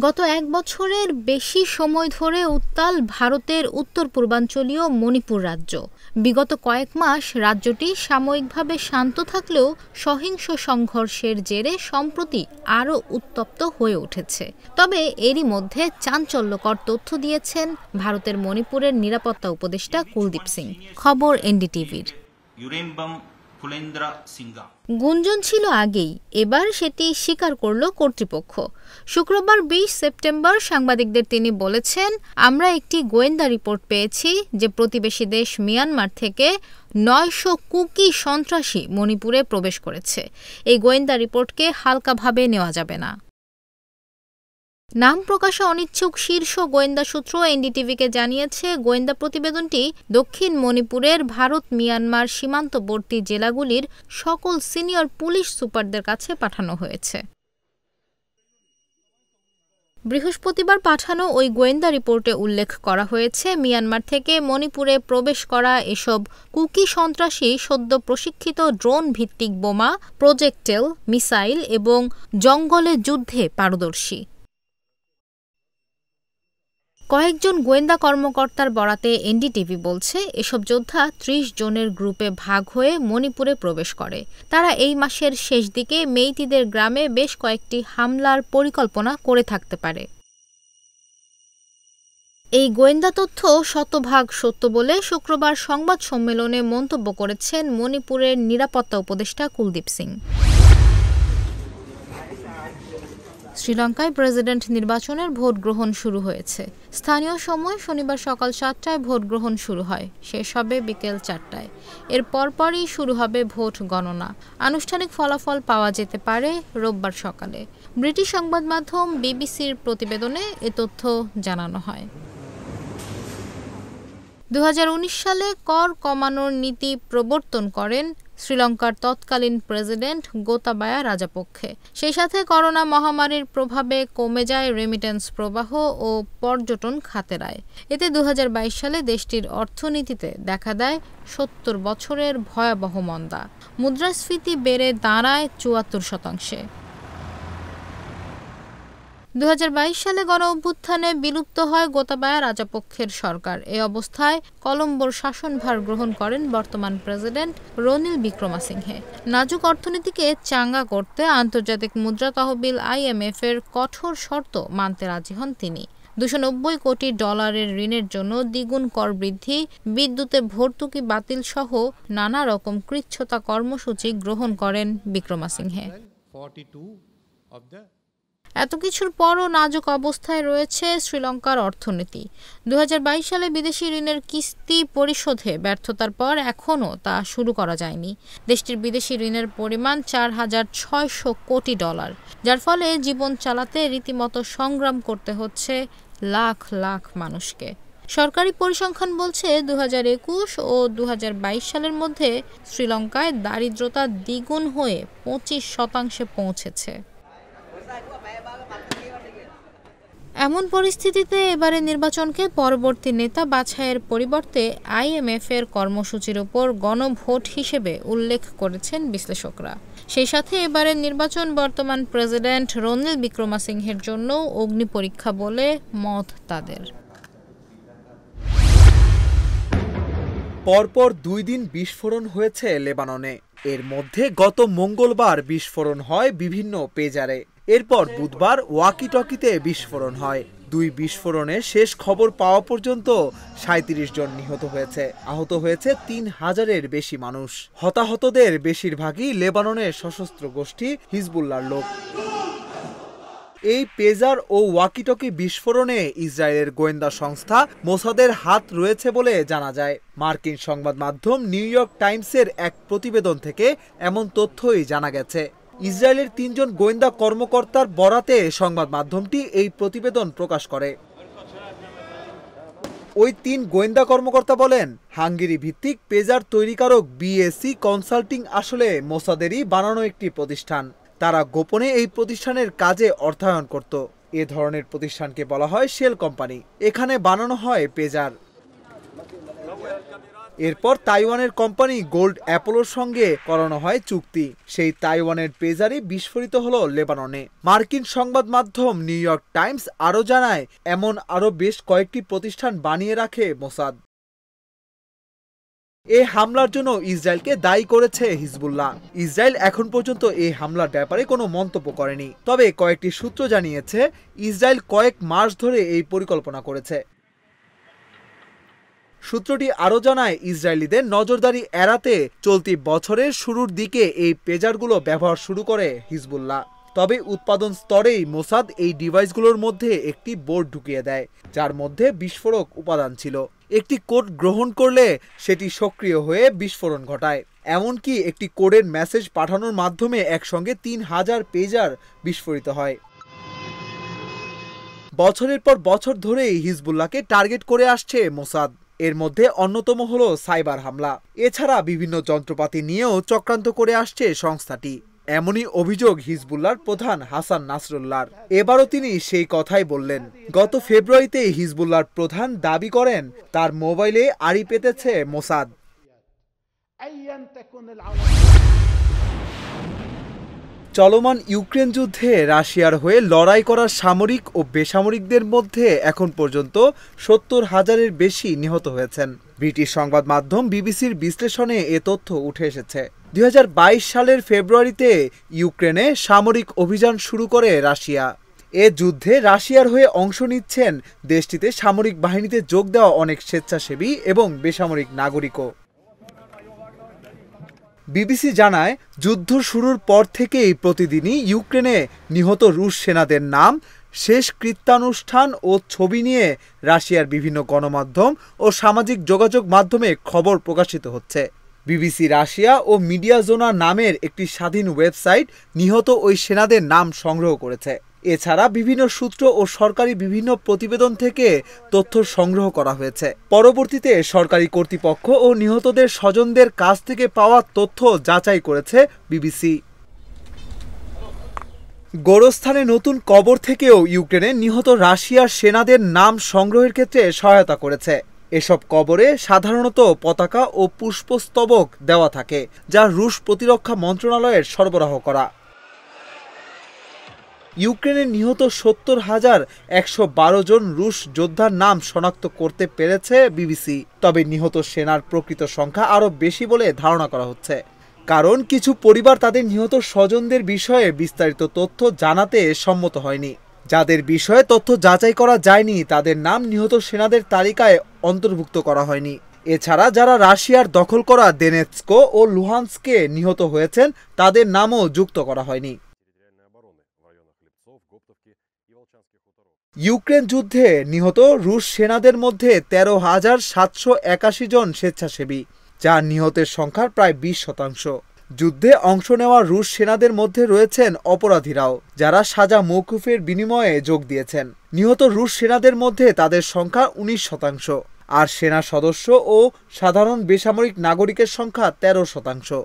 গত এক বছরের বেশি সময় ধরে উত্তাল ভারতের উত্তর পূর্বাঞ্চলীয় মণিপুর রাজ্য। বিগত কয়েক মাস রাজ্যটি সাময়িকভাবে শান্ত থাকলেও সহিংস সংঘর্ষের জেরে সম্প্রতি আরও উত্তপ্ত হয়ে উঠেছে। তবে এরই মধ্যে চাঞ্চল্যকর তথ্য দিয়েছেন ভারতের মণিপুরের নিরাপত্তা উপদেষ্টা কুলদীপ সিং। খবর এনডিটিভির। গুঞ্জন ছিল আগেই, এবার সেটি স্বীকার করল কর্তৃপক্ষ। শুক্রবার ২০ সেপ্টেম্বর সাংবাদিকদের তিনি বলেছেন, আমরা একটি গোয়েন্দা রিপোর্ট পেয়েছি যে প্রতিবেশী দেশ মিয়ানমার থেকে ৯০০ কুকি সন্ত্রাসী মণিপুরে প্রবেশ করেছে। এই গোয়েন্দা রিপোর্টকে হালকাভাবে নেওয়া যাবে না। নাম প্রকাশে অনিচ্ছুক শীর্ষ গোয়েন্দা সূত্র এনডিটিভিকে জানিয়েছে, গোয়েন্দা প্রতিবেদনটি দক্ষিণ মণিপুরের ভারত মিয়ানমার সীমান্তবর্তী জেলাগুলির সকল সিনিয়র পুলিশ সুপারদের কাছে পাঠানো হয়েছে। বৃহস্পতিবার পাঠানো ওই গোয়েন্দা রিপোর্টে উল্লেখ করা হয়েছে, মিয়ানমার থেকে মণিপুরে প্রবেশ করা এসব কুকি সন্ত্রাসী সদ্য প্রশিক্ষিত ড্রোন ভিত্তিক বোমা, প্রজেক্টেল, মিসাইল এবং জঙ্গলে যুদ্ধে পারদর্শী। কয়েকজন গোয়েন্দা কর্মকর্তার বরাতে এনডিটিভি বলছে, এসব যোদ্ধা ৩০ জনের গ্রুপে ভাগ হয়ে মণিপুরে প্রবেশ করে। তারা এই মাসের শেষ দিকে মেইতিদের গ্রামে বেশ কয়েকটি হামলার পরিকল্পনা করে থাকতে পারে। এই গোয়েন্দা তথ্য শতভাগ সত্য বলে শুক্রবার সংবাদ সম্মেলনে মন্তব্য করেছেন মণিপুরের নিরাপত্তা উপদেষ্টা কুলদীপ সিং। শ্রীলঙ্কায় প্রেসিডেন্ট নির্বাচনের ভোট গ্রহণ শুরু হয়েছে। স্থানীয় সময় শনিবার সকাল ৭টায় ভোট গ্রহণ শুরু হয়, শেষ হবে বিকেল ৪টায়। এর পরপরই শুরু হবে ভোট গণনা। আনুষ্ঠানিক ফলাফল পাওয়া যেতে পারে রোববার সকালে। ব্রিটিশ সংবাদ মাধ্যম বিবিসির প্রতিবেদনে এ তথ্য জানানো হয়। ২০১৯ সালে কর কমানোর নীতি প্রবর্তন করেন শ্রীলঙ্কার তৎকালীন প্রেসিডেন্ট গোতাবায়া রাজাপক্ষে। সেই সাথে করোনা মহামারীর প্রভাবে কমে যায় রেমিটেন্স প্রবাহ ও পর্যটন খাতের আয়। এতে ২০২২ সালে দেশটির অর্থনীতিতে দেখা দেয় ৭০ বছরের ভয়াবহ মন্দা। মুদ্রাস্ফীতি বেড়ে দাঁড়ায় ৭৪%। ২০২২ সালে গণঅভ্যুত্থানে বিলুপ্ত হয় গোতাবায়া রাজাপক্ষের সরকার। এ অবস্থায় কলম্বোর শাসনভার গ্রহণ করেন বর্তমান প্রেসিডেন্ট রনিল বিক্রমাসিংহে। নাজুক অর্থনীতিকে চাঙ্গা করতে আন্তর্জাতিক মুদ্রা তহবিল IMF এর কঠোর শর্ত মানতে রাজি হন তিনি। $২৯০ কোটি ঋণের জন্য দ্বিগুণ কর বৃদ্ধি, বিদ্যুতে ভর্তুকি বাতিল সহ নানা রকম কৃচ্ছ্রতা কর্মসূচি গ্রহণ করেন বিক্রমাসিংহে। এত কিছুর পরও নাজুক অবস্থায় রয়েছে শ্রীলঙ্কার অর্থনীতি। ২০২২ সালে বিদেশি ঋণের কিস্তি পরিশোধে ব্যর্থতার পর এখনও তা শুরু করা যায়নি। দেশটির বিদেশি ঋণের পরিমাণ $৪৬০০ কোটি, যার ফলে জীবন চালাতে রীতিমতো সংগ্রাম করতে হচ্ছে লাখ লাখ মানুষকে। সরকারি পরিসংখ্যান বলছে, ২০২১ ও ২০২২ সালের মধ্যে শ্রীলঙ্কায় দারিদ্রতা দ্বিগুণ হয়ে ২৫% পৌঁছেছে। এমন পরিস্থিতিতে এবারে নির্বাচনকে পরবর্তী নেতা বাছাইয়ের পরিবর্তে IMF এর কর্মসূচির ওপর গণভোট হিসেবে উল্লেখ করেছেন বিশ্লেষকরা। সেই সাথে এবারের নির্বাচন বর্তমান প্রেসিডেন্ট রনিল বিক্রমাসিংহের জন্য অগ্নিপরীক্ষা বলে মত তাদের। পরপর ২ দিন বিস্ফোরণ হয়েছে লেবাননে। এর মধ্যে গত মঙ্গলবার বিস্ফোরণ হয় বিভিন্ন পেজারে। এরপর বুধবার ওয়াকিটকিতে বিস্ফোরণ হয়। ২ বিস্ফোরণে শেষ খবর পাওয়া পর্যন্ত ৩৭ জন নিহত হয়েছে, আহত হয়েছে ৩,০০০-এর বেশি মানুষ। হতাহতদের বেশিরভাগই লেবাননের সশস্ত্র গোষ্ঠী হিজবুল্লাহর লোক। এই পেজার ও ওয়াকিটকি বিস্ফোরণে ইসরায়েলের গোয়েন্দা সংস্থা মোসাদের হাত রয়েছে বলে জানা যায়। মার্কিন সংবাদ মাধ্যম নিউ ইয়র্ক টাইমসের এক প্রতিবেদন থেকে এমন তথ্যই জানা গেছে। ইসরায়েলের ৩ জন গোয়েন্দা কর্মকর্তার বরাতে সংবাদ মাধ্যমটি এই প্রতিবেদন প্রকাশ করে। ওই ৩ গোয়েন্দা কর্মকর্তা বলেন, হাঙ্গেরি ভিত্তিক পেজার তৈরিকারক BAC কনসাল্টিং আসলে মোসাদেরই বানানো একটি প্রতিষ্ঠান। তারা গোপনে এই প্রতিষ্ঠানের কাজে অর্থায়ন করত। এ ধরনের প্রতিষ্ঠানকে বলা হয় শেল কোম্পানি। এখানে বানানো হয় পেজার। এরপর তাইওয়ানের কোম্পানি গোল্ড অ্যাপোলোর সঙ্গে করানো হয় চুক্তি। সেই তাইওয়ানের পেজারই বিস্ফোরিত হলো লেবাননে। মার্কিন সংবাদ মাধ্যম নিউ ইয়র্ক টাইমস আরও জানায়, এমন আরও বেশ কয়েকটি প্রতিষ্ঠান বানিয়ে রাখে মোসাদ। এই হামলার জন্য ইসরায়েলকে দায়ী করেছে হিজবুল্লাহ। ইসরায়েল এখন পর্যন্ত এই হামলার ব্যাপারে কোনো মন্তব্য করেনি। তবে কয়েকটি সূত্র জানিয়েছে, ইসরায়েল কয়েক মাস ধরে এই পরিকল্পনা করেছে। সূত্রটি আরও জানায়, ইসরায়েলিদের নজরদারি এড়াতে চলতি বছরের শুরুর দিকে এই পেজারগুলো ব্যবহার শুরু করে হিজবুল্লাহ। তবে উৎপাদন স্তরেই মোসাদ এই ডিভাইসগুলোর মধ্যে একটি বোর্ড ঢুকিয়ে দেয়, যার মধ্যে বিস্ফোরক উপাদান ছিল। একটি কোড গ্রহণ করলে সেটি সক্রিয় হয়ে বিস্ফোরণ ঘটায়। এমনকি একটি কোডের মেসেজ পাঠানোর মাধ্যমে একসঙ্গে 3000 পেজার বিস্ফোরিত হয়। বছরের পর বছর ধরেই হিজবুল্লাহকে টার্গেট করে আসছে মোসাদ। এর মধ্যে অন্যতম হলো সাইবার হামলা। এছাড়া বিভিন্ন যন্ত্রপাতি নিয়েও চক্রান্ত করে আসছে সংস্থাটি। এমনই অভিযোগ হিজবুল্লাহর প্রধান হাসান নাসরুল্লাহর। এবারও তিনি সেই কথাই বললেন। গত ফেব্রুয়ারিতে হিজবুল্লাহর প্রধান দাবি করেন, তার মোবাইলে আড়ি পেতেছে মোসাদ। চলমান ইউক্রেন যুদ্ধে রাশিয়ার হয়ে লড়াই করা সামরিক ও বেসামরিকদের মধ্যে এখন পর্যন্ত 70,000-এর বেশি নিহত হয়েছেন। ব্রিটিশ সংবাদ মাধ্যম বিবিসির বিশ্লেষণে এ তথ্য উঠে এসেছে। 2022 সালের ফেব্রুয়ারিতে ইউক্রেনে সামরিক অভিযান শুরু করে রাশিয়া। এ যুদ্ধে রাশিয়ার হয়ে অংশ নিচ্ছেন দেশটিতে সামরিক বাহিনীতে যোগ দেওয়া অনেক স্বেচ্ছাসেবী এবং বেসামরিক নাগরিকও। বিবিসি জানায়, যুদ্ধ শুরুর পর থেকেই প্রতিদিনই ইউক্রেনে নিহত রুশ সেনাদের নাম, শেষ কৃত্যানুষ্ঠান ও ছবি নিয়ে রাশিয়ার বিভিন্ন গণমাধ্যম ও সামাজিক যোগাযোগ মাধ্যমে খবর প্রকাশিত হচ্ছে। বিবিসি রাশিয়া ও মিডিয়া জোনা নামের একটি স্বাধীন ওয়েবসাইট নিহত ওই সেনাদের নাম সংগ্রহ করেছে। এছাড়া বিভিন্ন সূত্র ও সরকারি বিভিন্ন প্রতিবেদন থেকে তথ্য সংগ্রহ করা হয়েছে। পরবর্তীতে সরকারি কর্তৃপক্ষ ও নিহতদের স্বজনদের কাছ থেকে পাওয়া তথ্য যাচাই করেছে বিবিসি। গোরস্থানে নতুন কবর থেকেও ইউক্রেনে নিহত রাশিয়ার সেনাদের নাম সংগ্রহের ক্ষেত্রে সহায়তা করেছে। এসব কবরে সাধারণত পতাকা ও পুষ্পস্তবক দেওয়া থাকে, যা রুশ প্রতিরক্ষা মন্ত্রণালয়ের সরবরাহ করা। ইউক্রেনে নিহত 70,112 জন রুশ যোদ্ধার নাম শনাক্ত করতে পেরেছে বিবিসি। তবে নিহত সেনার প্রকৃত সংখ্যা আরও বেশি বলে ধারণা করা হচ্ছে, কারণ কিছু পরিবার তাদের নিহত স্বজনদের বিষয়ে বিস্তারিত তথ্য জানাতে সম্মত হয়নি। যাদের বিষয়ে তথ্য যাচাই করা যায়নি তাদের নাম নিহত সেনাদের তালিকায় অন্তর্ভুক্ত করা হয়নি। এছাড়া যারা রাশিয়ার দখল করা দোনেৎস্ক ও লুহান্স্কে নিহত হয়েছেন তাদের নামও যুক্ত করা হয়নি। ইউক্রেন যুদ্ধে নিহত রুশ সেনাদের মধ্যে 13,781 জন স্বেচ্ছাসেবী, যা নিহতের সংখ্যার প্রায় 20%। যুদ্ধে অংশ নেওয়া রুশ সেনাদের মধ্যে রয়েছেন অপরাধীরাও, যারা সাজা মওকুফের বিনিময়ে যোগ দিয়েছেন। নিহত রুশ সেনাদের মধ্যে তাদের সংখ্যা 19%, আর সেনা সদস্য ও সাধারণ বেসামরিক নাগরিকের সংখ্যা 13%।